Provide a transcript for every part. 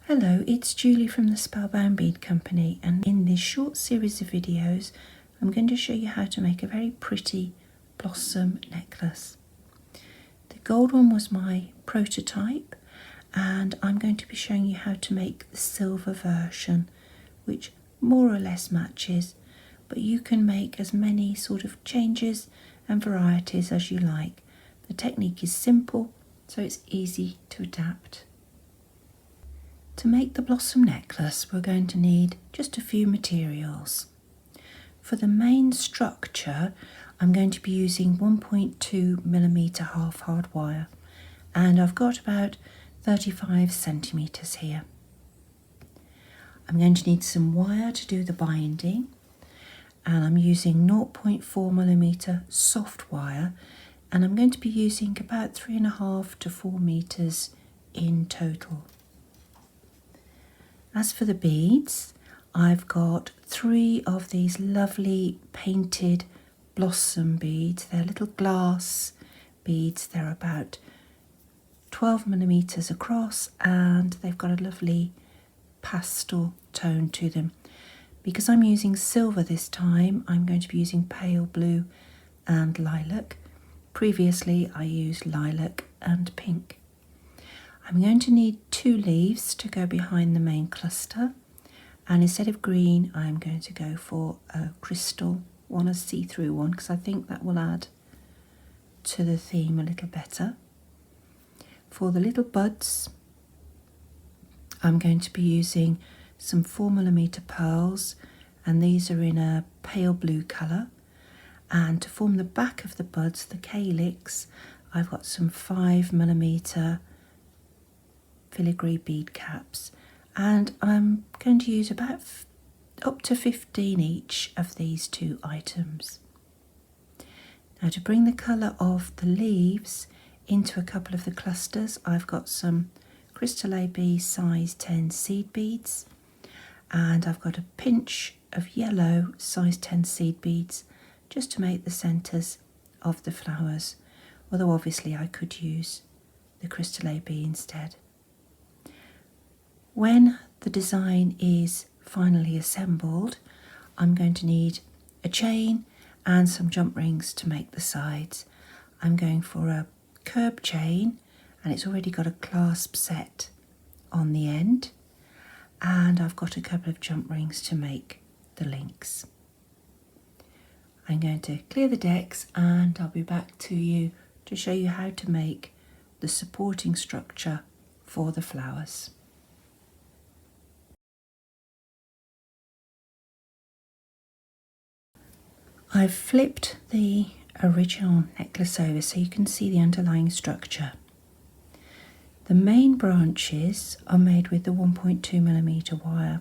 Hello, it's Julie from the Spellbound Bead Company, and in this short series of videos I'm going to show you how to make a very pretty blossom necklace. The gold one was my prototype, and I'm going to be showing you how to make the silver version, which more or less matches, but you can make as many sort of changes and varieties as you like. The technique is simple, so it's easy to adapt. To make the blossom necklace, we're going to need just a few materials. For the main structure, I'm going to be using 1.2mm half hard wire, and I've got about 35 centimetres here. I'm going to need some wire to do the binding, and I'm using 0.4mm soft wire, and I'm going to be using about 3.5 to 4 meters in total. As for the beads, I've got 3 of these lovely painted blossom beads. They're little glass beads. They're about 12mm across, and they've got a lovely pastel tone to them. Because I'm using silver this time, I'm going to be using pale blue and lilac. Previously I used lilac and pink. I'm going to need 2 leaves to go behind the main cluster, and instead of green I'm going to go for a crystal one, a see-through one, because I think that will add to the theme a little better. For the little buds, I'm going to be using some 4mm pearls, and these are in a pale blue colour. And to form the back of the buds, the calyx, I've got some 5mm filigree bead caps, and I'm going to use about up to 15 each of these 2 items. Now, to bring the colour of the leaves into a couple of the clusters, I've got some Crystal AB size 10 seed beads, and I've got a pinch of yellow size 10 seed beads just to make the centres of the flowers, although obviously I could use the Crystal AB instead. When the design is finally assembled, I'm going to need a chain and some jump rings to make the sides. I'm going for a curb chain, and it's already got a clasp set on the end, and I've got a couple of jump rings to make the links. I'm going to clear the decks, and I'll be back to you to show you how to make the supporting structure for the flowers. I've flipped the original necklace over so you can see the underlying structure. The main branches are made with the 1.2mm wire,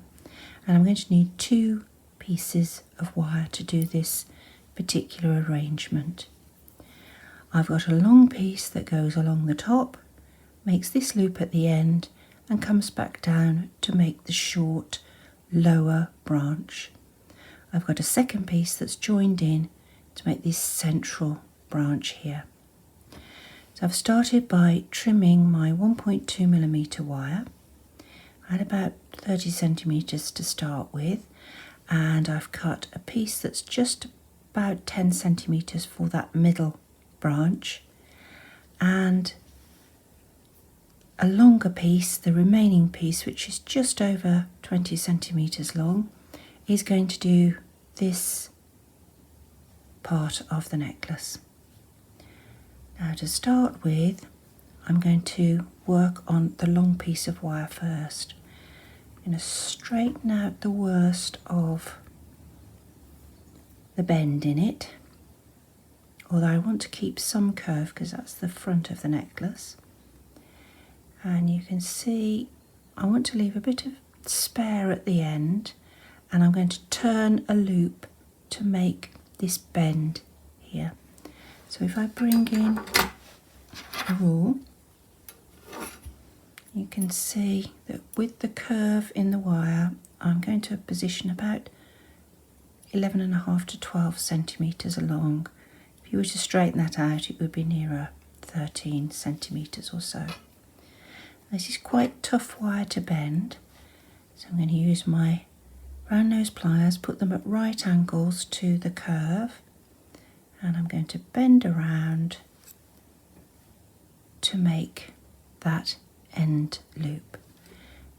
and I'm going to need 2 pieces of wire to do this particular arrangement. I've got a long piece that goes along the top, makes this loop at the end, and comes back down to make the short lower branch. I've got a second piece that's joined in to make this central branch here. So I've started by trimming my 1.2mm wire. I had about 30 centimetres to start with, and I've cut a piece that's just about 10 centimetres for that middle branch, and a longer piece, the remaining piece, which is just over 20 centimetres long, is going to do this part of the necklace. Now, to start with, I'm going to work on the long piece of wire first. I'm going to straighten out the worst of the bend in it, although I want to keep some curve because that's the front of the necklace. And you can see I want to leave a bit of spare at the end, and I'm going to turn a loop to make this bend here. So if I bring in a rule, you can see that with the curve in the wire, I'm going to position about 11.5 to 12 centimetres along. If you were to straighten that out, it would be nearer 13 centimetres or so. This is quite tough wire to bend, so I'm going to use my round nose pliers, put them at right angles to the curve, and I'm going to bend around to make that end loop.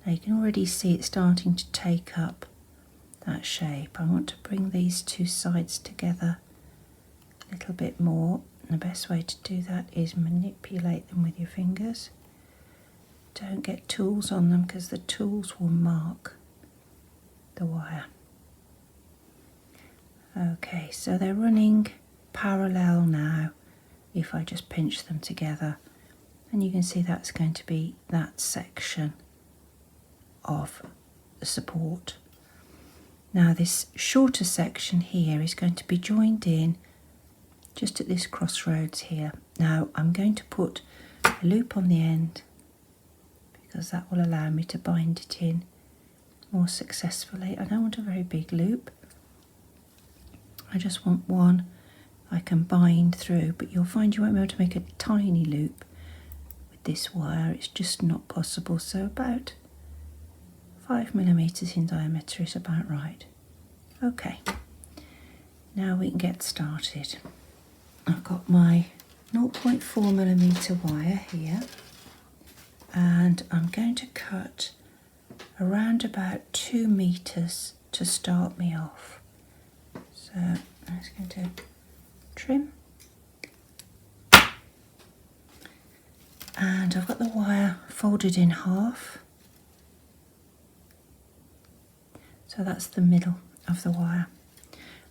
Now you can already see it starting to take up that shape. I want to bring these two sides together a little bit more, and the best way to do that is manipulate them with your fingers. Don't get tools on them because the tools will mark the wire. Okay, so they're running parallel now if I just pinch them together, and you can see that's going to be that section of the support. Now this shorter section here is going to be joined in just at this crossroads here. Now I'm going to put a loop on the end because that will allow me to bind it in more successfully. I don't want a very big loop, I just want one I can bind through, but you'll find you won't be able to make a tiny loop with this wire, it's just not possible. So about 5mm in diameter is about right. Okay, now we can get started. I've got my 0.4mm wire here, and I'm going to cut around about 2 meters to start me off. So I'm just going to trim, and I've got the wire folded in half, so that's the middle of the wire.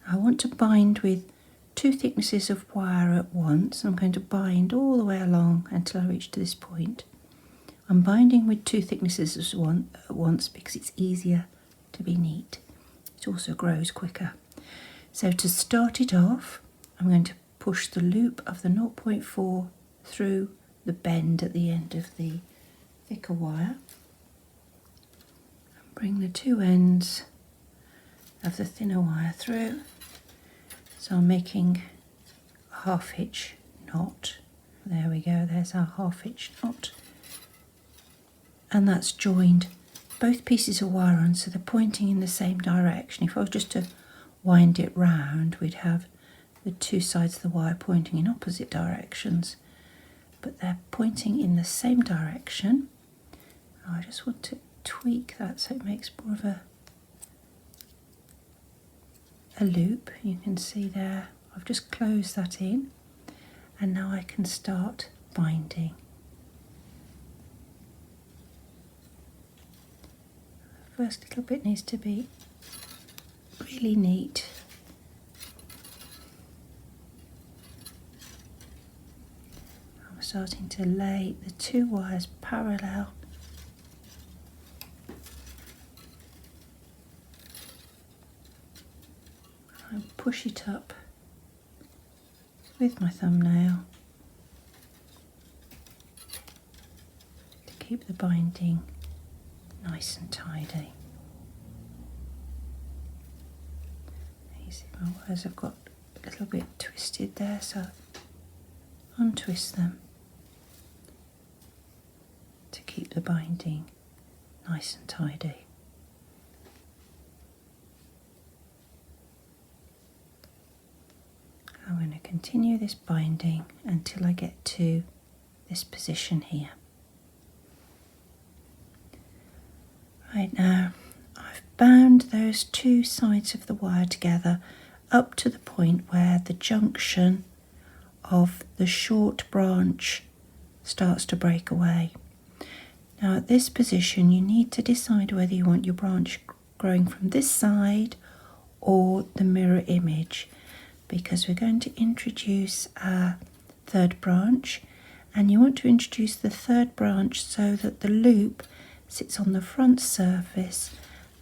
I want to bind with 2 thicknesses of wire at once. I'm going to bind all the way along until I reach to this point. I'm binding with 2 thicknesses at once because it's easier to be neat. It also grows quicker. So to start it off, I'm going to push the loop of the 0.4 through the bend at the end of the thicker wire and bring the 2 ends of the thinner wire through. So I'm making a half hitch knot. There we go, there's our half hitch knot. And that's joined both pieces of wire on, so they're pointing in the same direction. If I was just to wind it round, we'd have the 2 sides of the wire pointing in opposite directions, but they're pointing in the same direction. I just want to tweak that so it makes more of a loop. You can see there I've just closed that in, and now I can start binding. The first little bit needs to be really neat. I'm starting to lay the 2 wires parallel. I push it up with my thumbnail to keep the binding nice and tidy. You see my wires have got a little bit twisted there, so untwist them to keep the binding nice and tidy. I'm going to continue this binding until I get to this position here. Right, now I've bound those 2 sides of the wire together up to the point where the junction of the short branch starts to break away. Now at this position you need to decide whether you want your branch growing from this side or the mirror image, because we're going to introduce our 3rd branch, and you want to introduce the 3rd branch so that the loop sits on the front surface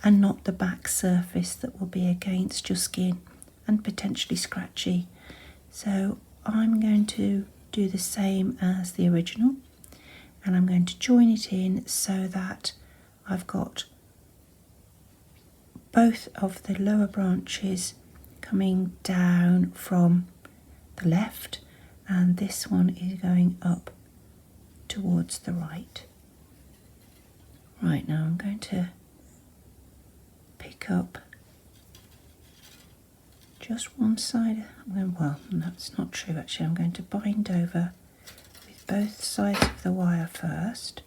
and not the back surface that will be against your skin and potentially scratchy. So I'm going to do the same as the original, and I'm going to join it in so that I've got both of the lower branches coming down from the left, and this one is going up towards the right. Right, now I'm going to pick up just one side. Well, that's not true actually. I'm going to bind over with both sides of the wire first.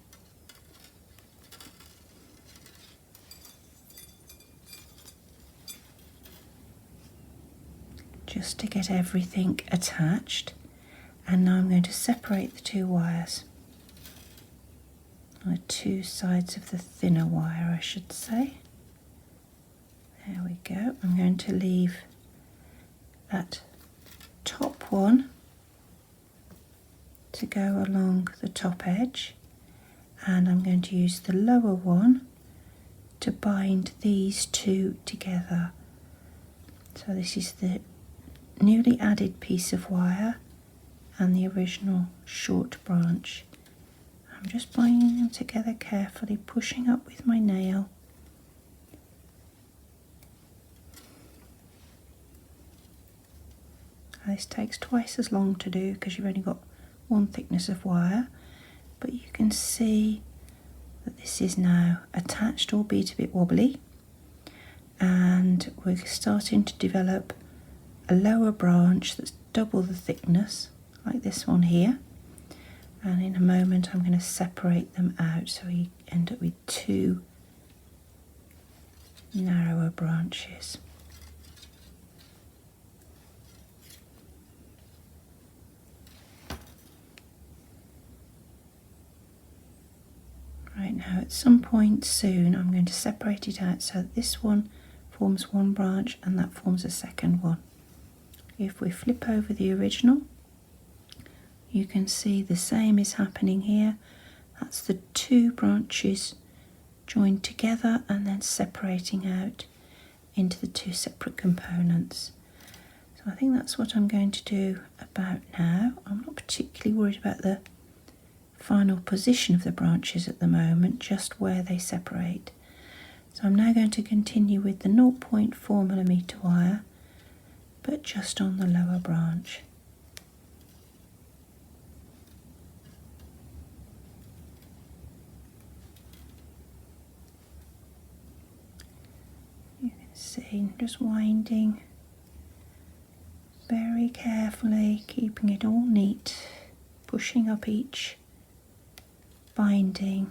Just to get everything attached. And now I'm going to separate the two wires. The two sides of the thinner wire, I should say. There we go. I'm going to leave that top one to go along the top edge, and I'm going to use the lower one to bind these two together. So this is the newly added piece of wire and the original short branch. I'm just binding them together carefully, pushing up with my nail. This takes twice as long to do because you've only got one thickness of wire, but you can see that this is now attached, albeit a bit wobbly, and we're starting to develop a lower branch that's double the thickness, like this one here. And in a moment I'm going to separate them out so we end up with two narrower branches. Right, now at some point soon I'm going to separate it out so that this one forms one branch and that forms a second one. If we flip over the original, you can see the same is happening here. That's the two branches joined together and then separating out into the two separate components. So I think that's what I'm going to do about now. I'm not particularly worried about the final position of the branches at the moment, just where they separate. So I'm now going to continue with the 0.4mm wire, but just on the lower branch. You can see, just winding very carefully, keeping it all neat, pushing up each binding.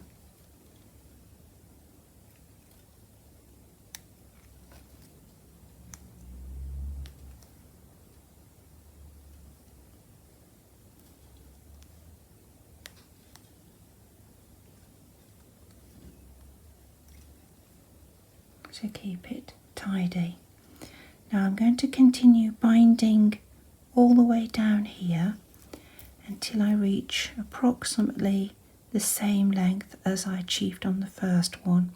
To keep it tidy. Now I'm going to continue binding all the way down here until I reach approximately the same length as I achieved on the first one,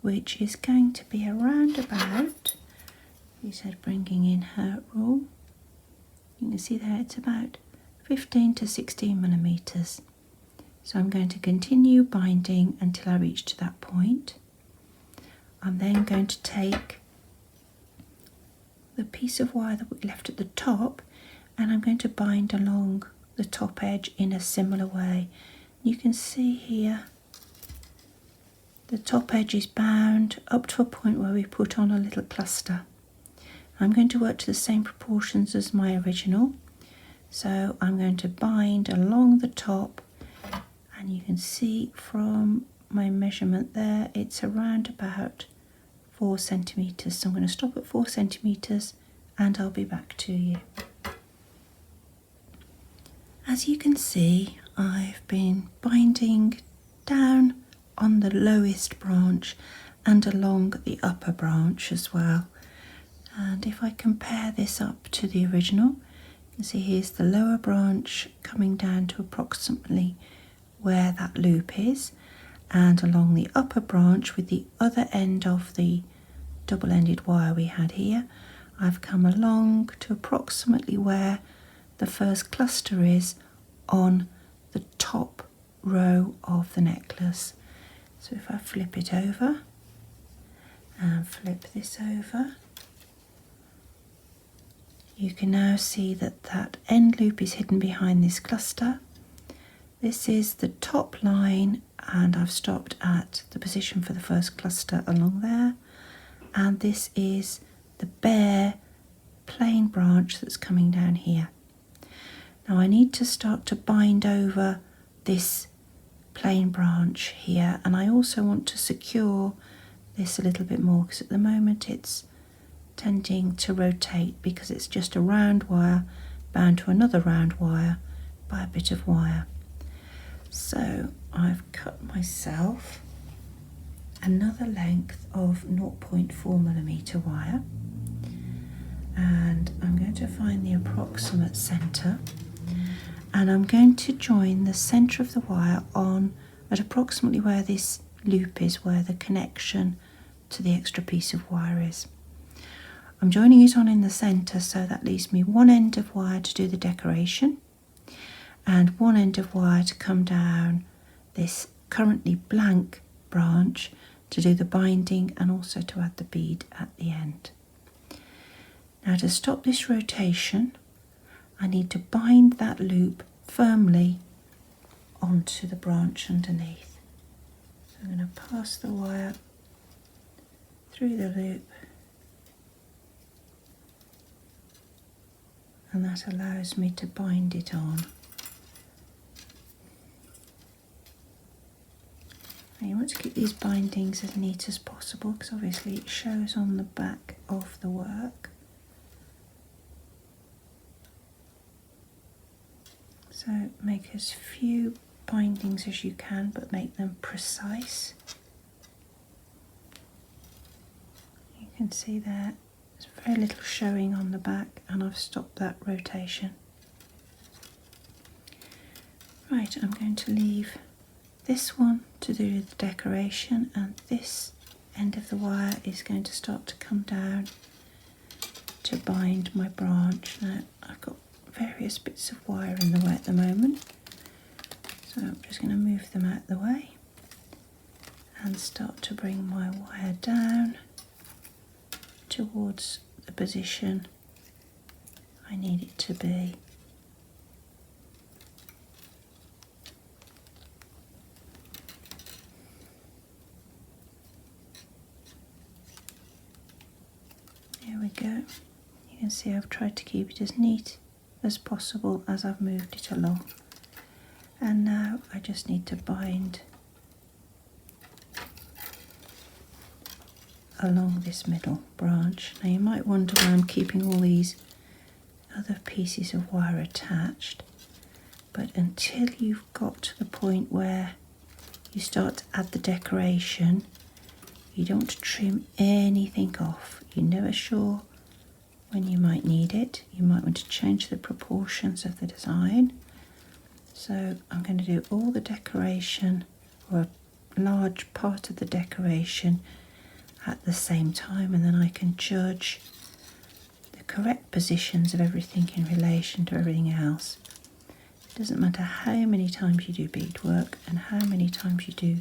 which is going to be around about, he said bringing in her rule, you can see there it's about 15 to 16mm. So I'm going to continue binding until I reach to that point. I'm then going to take the piece of wire that we left at the top and I'm going to bind along the top edge in a similar way. You can see here the top edge is bound up to a point where we put on a little cluster. I'm going to work to the same proportions as my original, so I'm going to bind along the top, and you can see from my measurement there it's around about 4 centimetres. So I'm going to stop at 4 centimetres and I'll be back to you. As you can see, I've been binding down on the lowest branch and along the upper branch as well. And if I compare this up to the original, you can see here's the lower branch coming down to approximately where that loop is, and along the upper branch with the other end of the double-ended wire we had here, I've come along to approximately where the first cluster is on the top row of the necklace. So if I flip it over and flip this over, you can now see that that end loop is hidden behind this cluster. This is the top line and I've stopped at the position for the first cluster along there, and this is the bare plain branch that's coming down here. Now I need to start to bind over this plain branch here, and I also want to secure this a little bit more because at the moment it's tending to rotate because it's just a round wire bound to another round wire by a bit of wire. So I've cut myself another length of 0.4mm wire, and I'm going to find the approximate centre, and I'm going to join the centre of the wire on at approximately where this loop is, where the connection to the extra piece of wire is. I'm joining it on in the centre, so that leaves me one end of wire to do the decoration and one end of wire to come down this currently blank branch to do the binding and also to add the bead at the end. Now to stop this rotation, I need to bind that loop firmly onto the branch underneath. So I'm going to pass the wire through the loop, and that allows me to bind it on. Now you want to keep these bindings as neat as possible because obviously it shows on the back of the work. So make as few bindings as you can, but make them precise. You can see there, there's very little showing on the back, and I've stopped that rotation. Right, I'm going to leave this one to do the decoration, and this end of the wire is going to start to come down to bind my branch. Now I've got various bits of wire in the way at the moment, so I'm just going to move them out of the way and start to bring my wire down towards the position I need it to be. There we go. You can see I've tried to keep it as neat as possible as I've moved it along, and now I just need to bind along this middle branch. Now you might wonder why I'm keeping all these other pieces of wire attached, but until you've got to the point where you start to add the decoration, you don't want to trim anything off. You're never sure when you might need it. You might want to change the proportions of the design. So I'm going to do all the decoration, or a large part of the decoration, at the same time, and then I can judge the correct positions of everything in relation to everything else. It doesn't matter how many times you do beadwork and how many times you do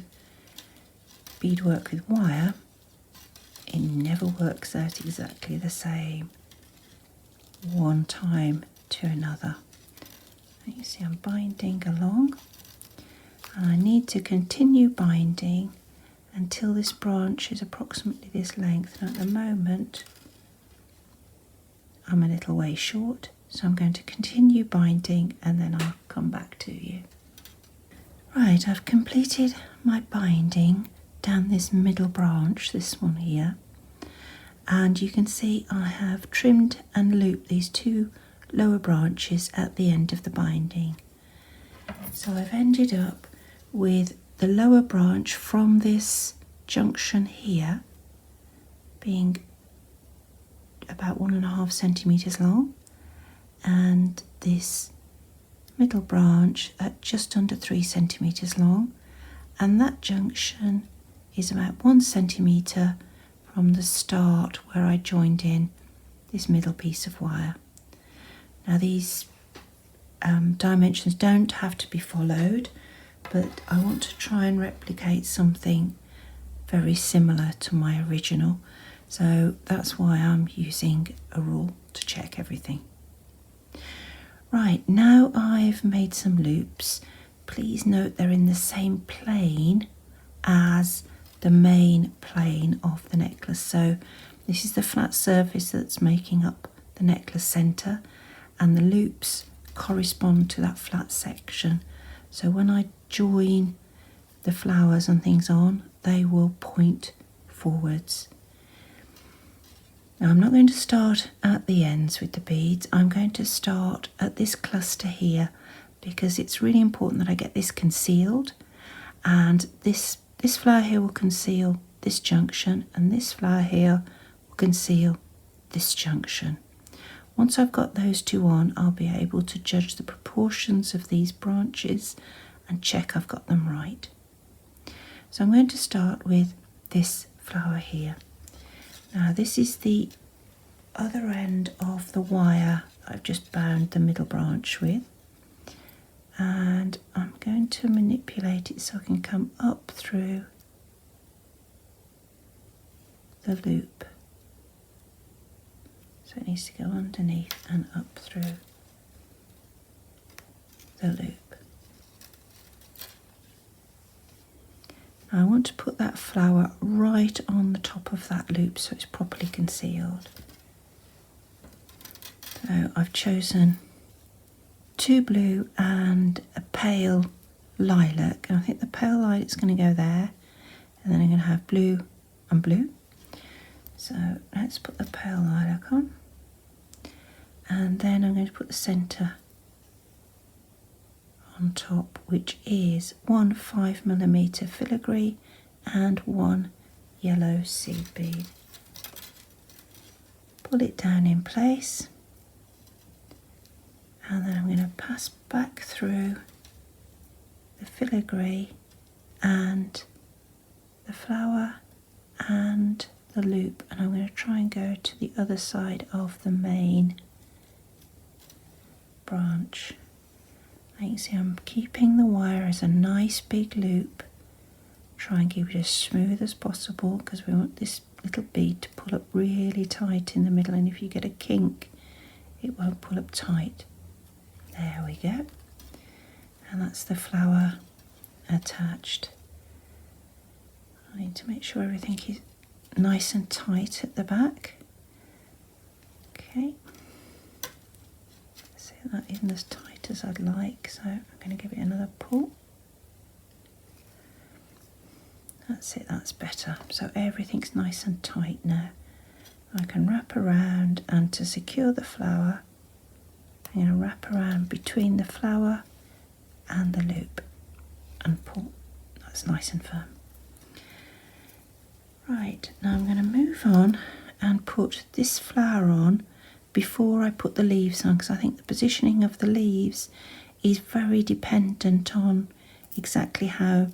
beadwork with wire, it never works out exactly the same one time to another. And you see I'm binding along, and I need to continue binding until this branch is approximately this length, and at the moment I'm a little way short, so I'm going to continue binding and then I'll come back to you. Right, I've completed my binding down this middle branch, this one here, and you can see I have trimmed and looped these two lower branches at the end of the binding. So I've ended up with the lower branch from this junction here being about 1.5 centimetres long, and this middle branch at just under 3 centimetres long, and that junction is about 1 centimetre from the start where I joined in this middle piece of wire. Now these dimensions don't have to be followed, but I want to try and replicate something very similar to my original, so that's why I'm using a rule to check everything. Right, now I've made some loops. please note they're in the same plane as the main plane of the necklace. So this is the flat surface that's making up the necklace centre, and the loops correspond to that flat section. So when I join the flowers and things on, they will point forwards. Now I'm not going to start at the ends with the beads. I'm going to start at this cluster here, because it's really important that I get this concealed, and this flower here will conceal this junction, and this flower here will conceal this junction. Once I've got those two on, I'll be able to judge the proportions of these branches and check I've got them right. So I'm going to start with this flower here. Now this is the other end of the wire I've just bound the middle branch with, and I'm going to manipulate it so I can come up through the loop. So it needs to go underneath and up through the loop. Now I want to put that flower right on the top of that loop so it's properly concealed. So I've chosen 2 blue and a pale lilac, and I think the pale lilac's going to go there, and then I'm going to have blue and blue. So let's put the pale lilac on, and then I'm going to put the centre on top, which is 1 5mm filigree and 1 yellow seed bead. Pull it down in place, and then I'm going to pass back through the filigree and the flower and the loop, and I'm going to try and go to the other side of the main branch. You can see I'm keeping the wire as a nice big loop. Try and keep it as smooth as possible, because we want this little bead to pull up really tight in the middle, and if you get a kink it won't pull up tight. There we go, and that's the flower attached. I need to make sure everything is nice and tight at the back. Okay, see that isn't as tight as I'd like, so I'm going to give it another pull. That's it, that's better. So everything's nice and tight now. I can wrap around, and to secure the flower I'm going to wrap around between the flower and the loop and pull. That's nice and firm. Right, now I'm going to move on and put this flower on before I put the leaves on, because I think the positioning of the leaves is very dependent on exactly how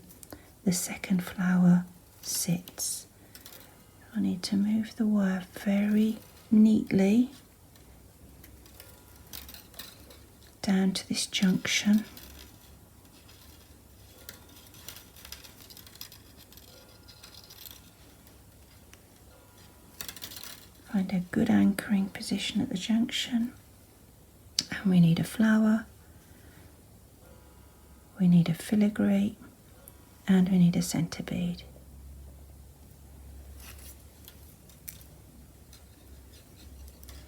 the second flower sits. I need to move the wire very neatly down to this junction. Find a good anchoring position at the junction, and we need a flower, we need a filigree, and we need a centre bead.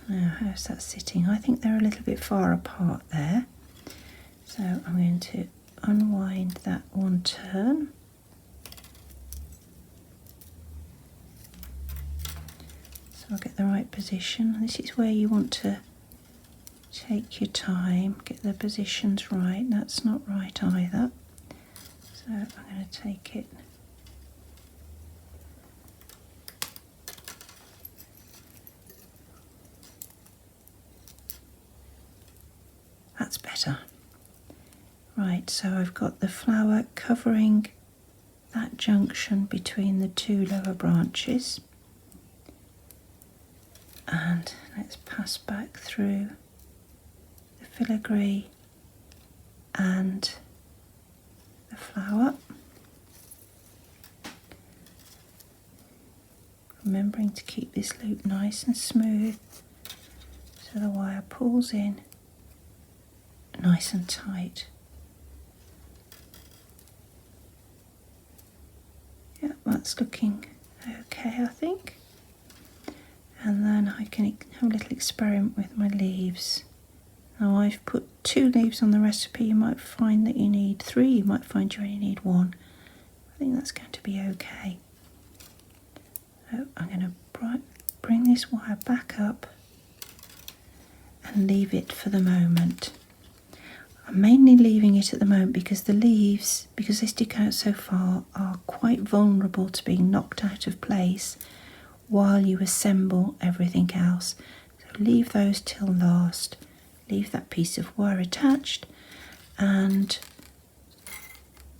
Now, how's that sitting? I think they're a little bit far apart there, so I'm going to unwind that one turn. So I'll get the right position. This is where you want to take your time, get the positions right. That's not right either. So I'm going to take it that's better. Right, so I've got the flower covering that junction between the two lower branches, and let's pass back through the filigree and the flower, remembering to keep this loop nice and smooth so the wire pulls in nice and tight. that's looking okay, I think. And then I can have a little experiment with my leaves. Now I've put 2 leaves on the recipe. You might find that you need 3, you might find you only need 1. I think that's going to be okay. So I'm going to bring this wire back up and leave it for the moment. I'm mainly leaving it at the moment because the leaves, because they stick out so far, are quite vulnerable to being knocked out of place while you assemble everything else. So leave those till last. Leave that piece of wire attached, and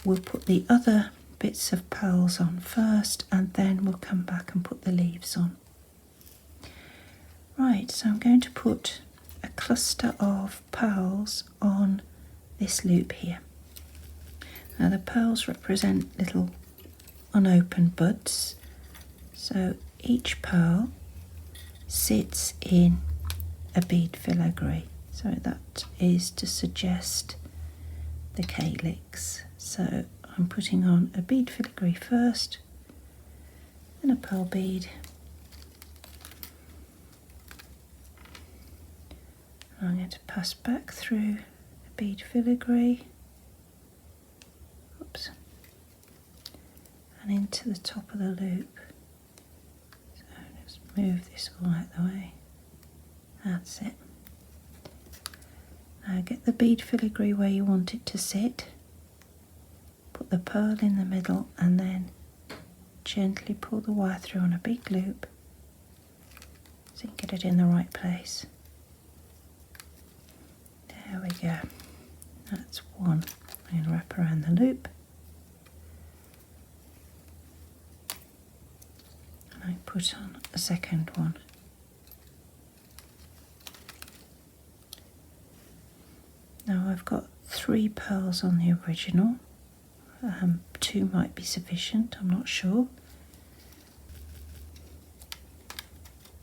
we'll put the other bits of pearls on first, and then we'll come back and put the leaves on. Right, so I'm going to put a cluster of pearls on this loop here. Now the pearls represent little unopened buds, so each pearl sits in a bead filigree, so that is to suggest the calyx. So I'm putting on a bead filigree first, then a pearl bead, and I'm going to pass back through a bead filigree, oops, and into the top of the loop. So just move this all out the way. That's it. Now get the bead filigree where you want it to sit. Put the pearl in the middle and then gently pull the wire through on a big loop so you can get it in the right place. There we go. That's one. I'm going to wrap around the loop. And I put on a second one. Now I've got 3 pearls on the original. 2 might be sufficient, I'm not sure.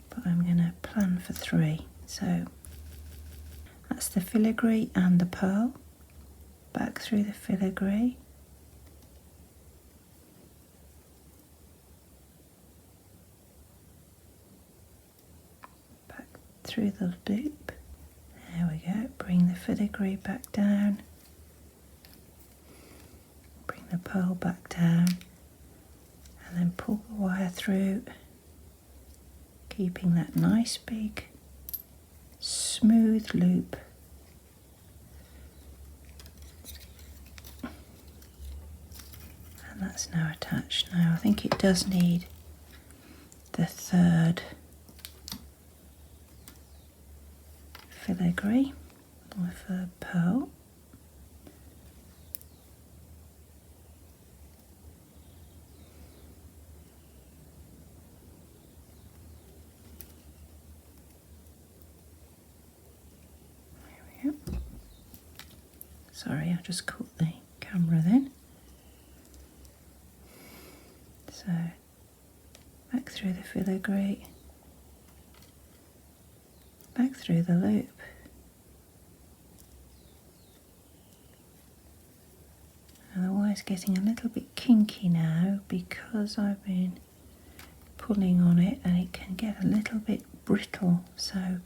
But I'm going to plan for 3. So that's the filigree and the pearl. Back through the filigree. Back through the loop. There we go. Bring the filigree back down. Bring the pearl back down. And then pull the wire through, keeping that nice big smooth loop. And that's now attached. Now I think it does need the 3rd filigree with a pearl. There we go. Sorry, I just caught the camera then. So back through the filigree, back through the loop, and the wire's getting a little bit kinky now because I've been pulling on it and it can get a little bit brittle, so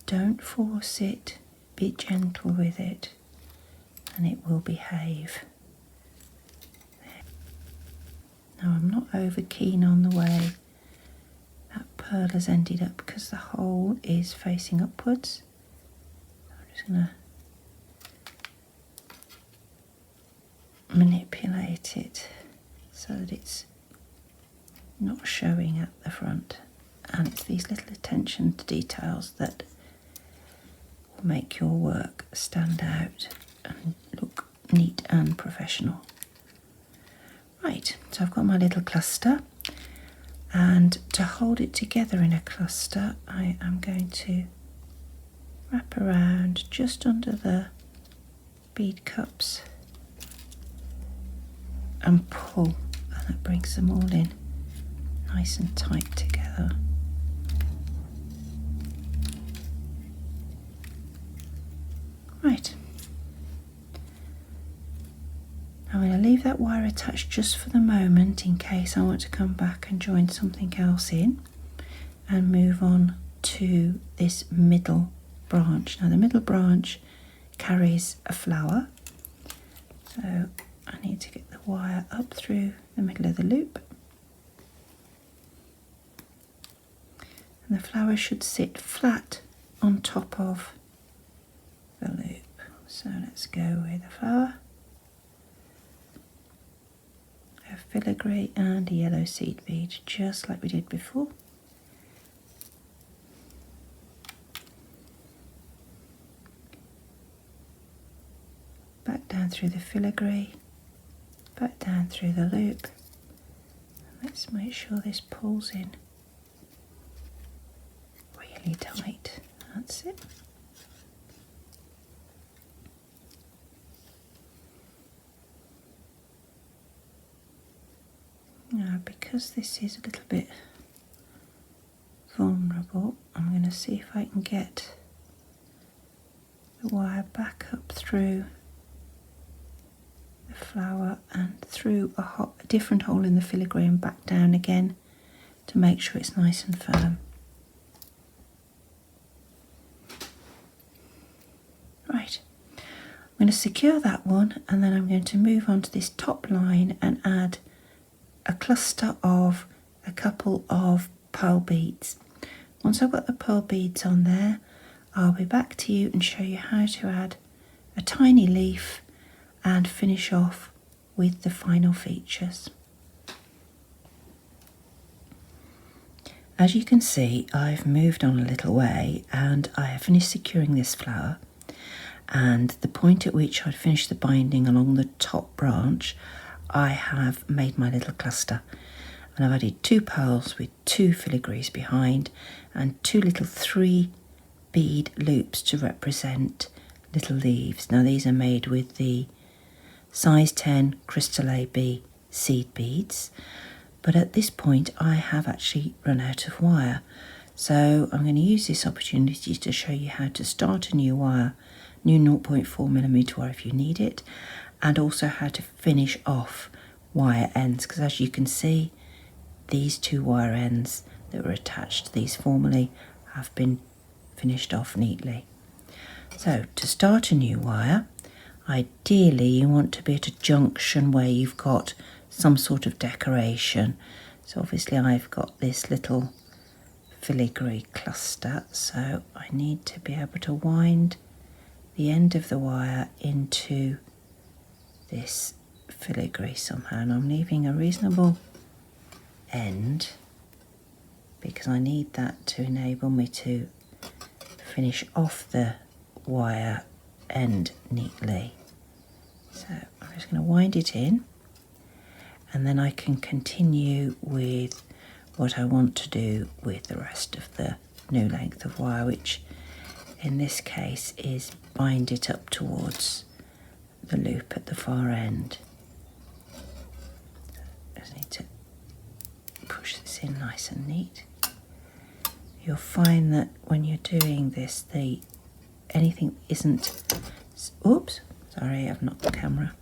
don't force it, be gentle with it and it will behave. Now I'm not over keen on the way that pearl has ended up because the hole is facing upwards. I'm just going to manipulate it so that it's not showing at the front, and it's these little attention to details that will make your work stand out and look neat and professional. Right, so I've got my little cluster, and to hold it together in a cluster I am going to wrap around just under the bead cups and pull, and that brings them all in nice and tight together. Right, now I'm going to leave that wire attached just for the moment in case I want to come back and join something else in, and move on to this middle branch. Now the middle branch carries a flower, so I need to get the wire up through the middle of the loop, and the flower should sit flat on top of the loop. So let's go with a flower, a filigree and a yellow seed bead, just like we did before. Back down through the filigree, back down through the loop. Let's make sure this pulls in really tight. That's it. Now, because this is a little bit vulnerable, I'm going to see if I can get the wire back up through the flower and through a different hole in the filigree and back down again to make sure it's nice and firm. Right, I'm going to secure that one, and then I'm going to move on to this top line and add a cluster of a couple of pearl beads. Once I've got the pearl beads on there, I'll be back to you and show you how to add a tiny leaf and finish off with the final features. As you can see, I've moved on a little way and I have finished securing this flower, and the point at which I'd finished the binding along the top branch, I have made my little cluster, and I've added 2 pearls with 2 filigrees behind and 2 little 3 bead loops to represent little leaves. Now these are made with the size 10 Crystal AB seed beads, but at this point I have actually run out of wire, so I'm going to use this opportunity to show you how to start a new wire, new 0.4mm wire if you need it, and also how to finish off wire ends, because as you can see, these 2 wire ends that were attached to these formerly have been finished off neatly. So to start a new wire, ideally you want to be at a junction where you've got some sort of decoration. So obviously I've got this little filigree cluster, so I need to be able to wind the end of the wire into this filigree somehow, and I'm leaving a reasonable end because I need that to enable me to finish off the wire end neatly. So I'm just going to wind it in, and then I can continue with what I want to do with the rest of the new length of wire, which in this case is bind it up towards the loop at the far end. Just need to push this in nice and neat. You'll find that when you're doing this, anything isn't, oops, sorry, I've knocked the camera.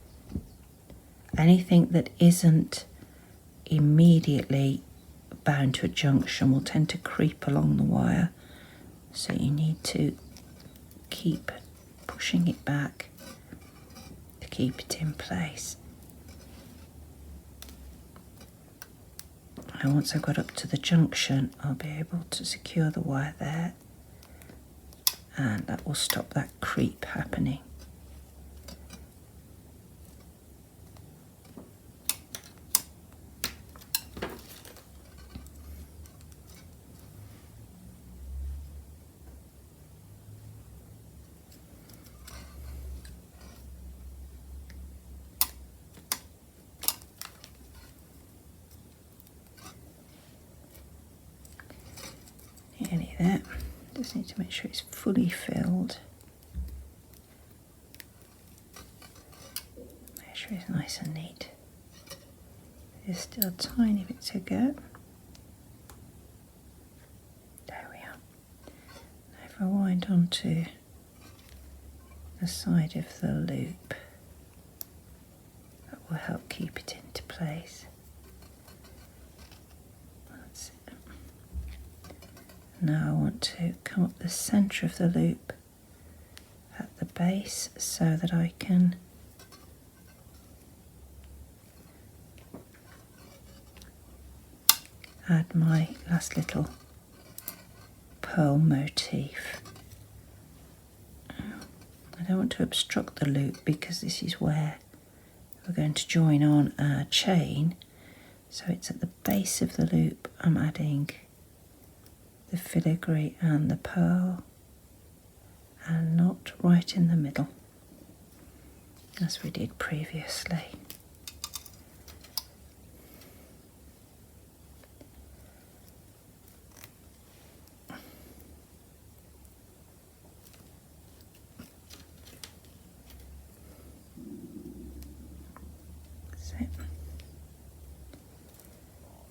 Anything that isn't immediately bound to a junction will tend to creep along the wire, so you need to keep pushing it back to keep it in place. And once I've got up to the junction, I'll be able to secure the wire there, and that will stop that creep happening. Nearly there. Just need to make sure it's fully filled. Make sure it's nice and neat. There's still a tiny bit to go. There we are. Now if I wind onto the side of the loop, that will help keep it into place. That's it. Now I want to come up the centre of the loop at the base so that I can add my last little pearl motif. I don't want to obstruct the loop because this is where we're going to join on our chain, so it's at the base of the loop I'm adding the filigree and the pearl, and not right in the middle as we did previously.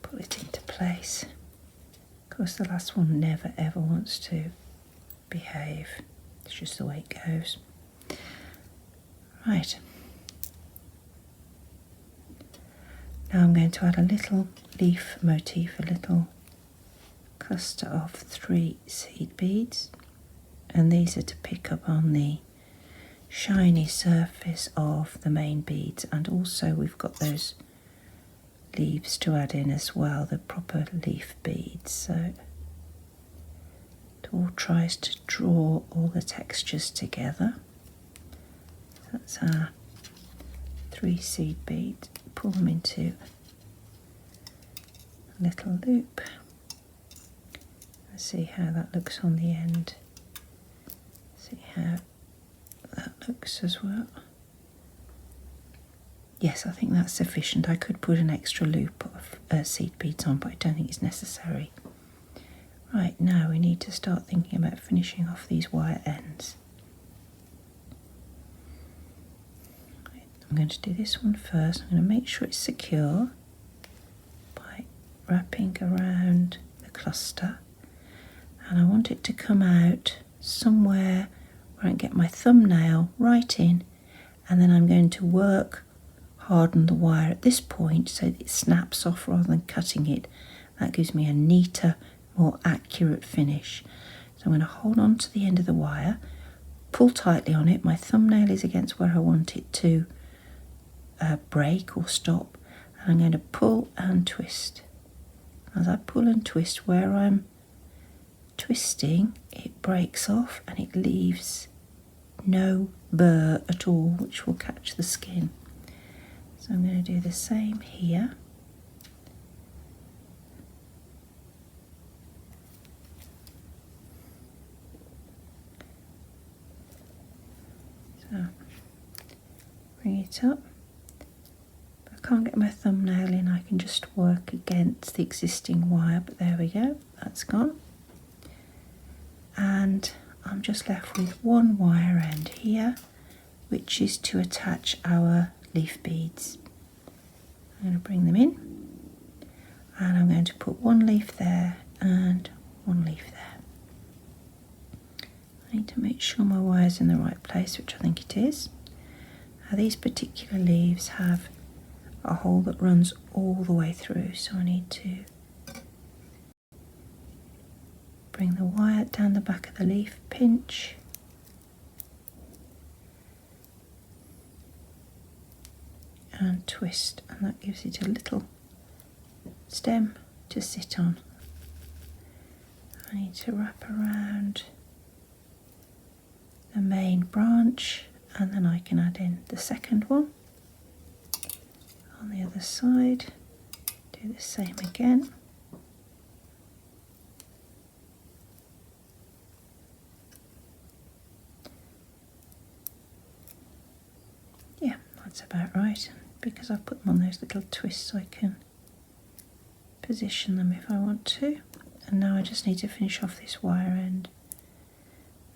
Pull it into place. Of course, the last one never ever wants to behave. It's just the way it goes. Right. Now I'm going to add a little leaf motif, a little cluster of 3 seed beads, and these are to pick up on the shiny surface of the main beads, and also we've got those leaves to add in as well, the proper leaf beads, so it all tries to draw all the textures together. That's our 3 seed beads. Pull them into a little loop. Let's see how that looks on the end. See how that looks as well. Yes, I think that's sufficient. I could put an extra loop of seed beads on, but I don't think it's necessary. Right, now we need to start thinking about finishing off these wire ends. Right, I'm going to do this one first. I'm going to make sure it's secure by wrapping around the cluster, and I want it to come out somewhere where I can get my thumbnail right in, and then I'm going to harden the wire at this point so that it snaps off rather than cutting it. That gives me a neater, more accurate finish. So I'm going to hold on to the end of the wire, pull tightly on it. My thumbnail is against where I want it to break or stop, and I'm going to pull and twist. As I pull and twist, where I'm twisting, it breaks off and it leaves no burr at all, which will catch the skin. So I'm going to do the same here. So bring it up. If I can't get my thumbnail in, I can just work against the existing wire, but there we go, that's gone. And I'm just left with one wire end here, which is to attach our leaf beads. I'm going to bring them in, and I'm going to put one leaf there and one leaf there. I need to make sure my wire's in the right place, which I think it is. Now, these particular leaves have a hole that runs all the way through, so I need to bring the wire down the back of the leaf, pinch, and twist, and that gives it a little stem to sit on. I need to wrap around the main branch, and then I can add in the second one on the other side. Do the same again. Yeah, that's about right. Because I've put them on those little twists, I can position them if I want to. And now I just need to finish off this wire end.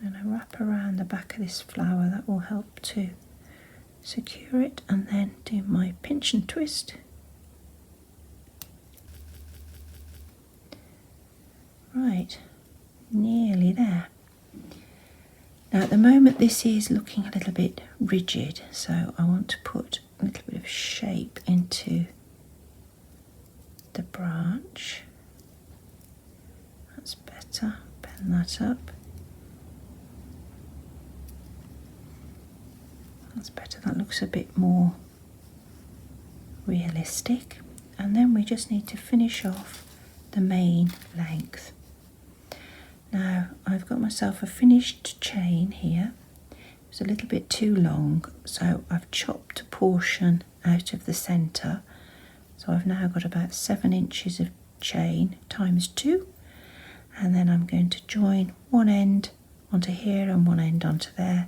And I wrap around the back of this flower. That will help to secure it, and then do my pinch and twist. Right, nearly there. Now Now at the moment this is looking a little bit rigid, so I want to put a little bit of shape into the branch. That's better. Bend that up. That's better. That looks a bit more realistic. And then we just need to finish off the main length. Now I've got myself a finished chain here. It's a little bit too long, so I've chopped a portion out of the centre. So I've now got about 7 inches of chain times 2, and then I'm going to join one end onto here and one end onto there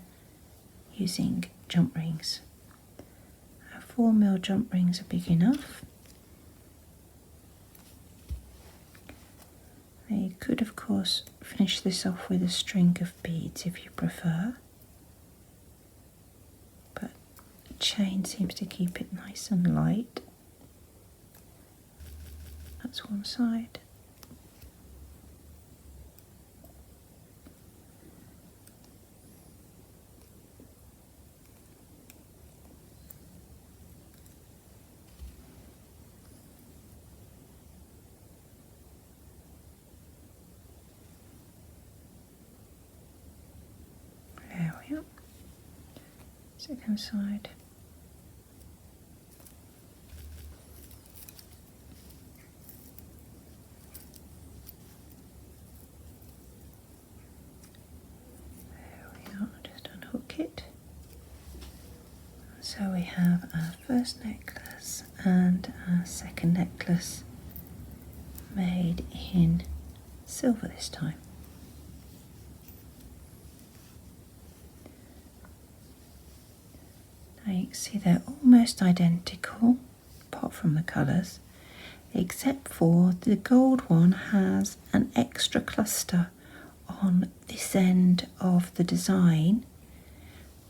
using jump rings. 4mm jump rings are big enough. Now you could of course finish this off with a string of beads if you prefer, but the chain seems to keep it nice and light. That's one side. There we are. Second side. It. So we have our first necklace and our second necklace made in silver this time. Now you can see they're almost identical apart from the colours, except for the gold one has an extra cluster on this end of the design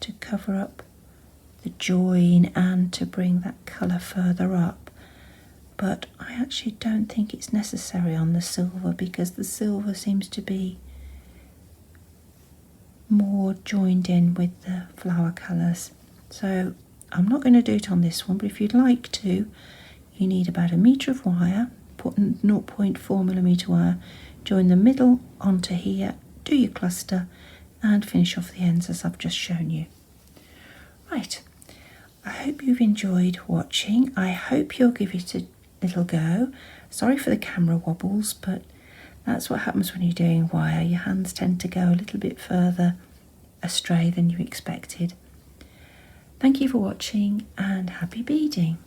to cover up the join and to bring that colour further up, but I actually don't think it's necessary on the silver because the silver seems to be more joined in with the flower colours. So I'm not going to do it on this one, but if you'd like to, you need about 1 metre of wire, put 0.4mm wire, join the middle onto here, do your cluster and finish off the ends as I've just shown you. Right, I hope you've enjoyed watching. I hope you'll give it a little go. Sorry for the camera wobbles, but that's what happens when you're doing wire. Your hands tend to go a little bit further astray than you expected. Thank you for watching and happy beading.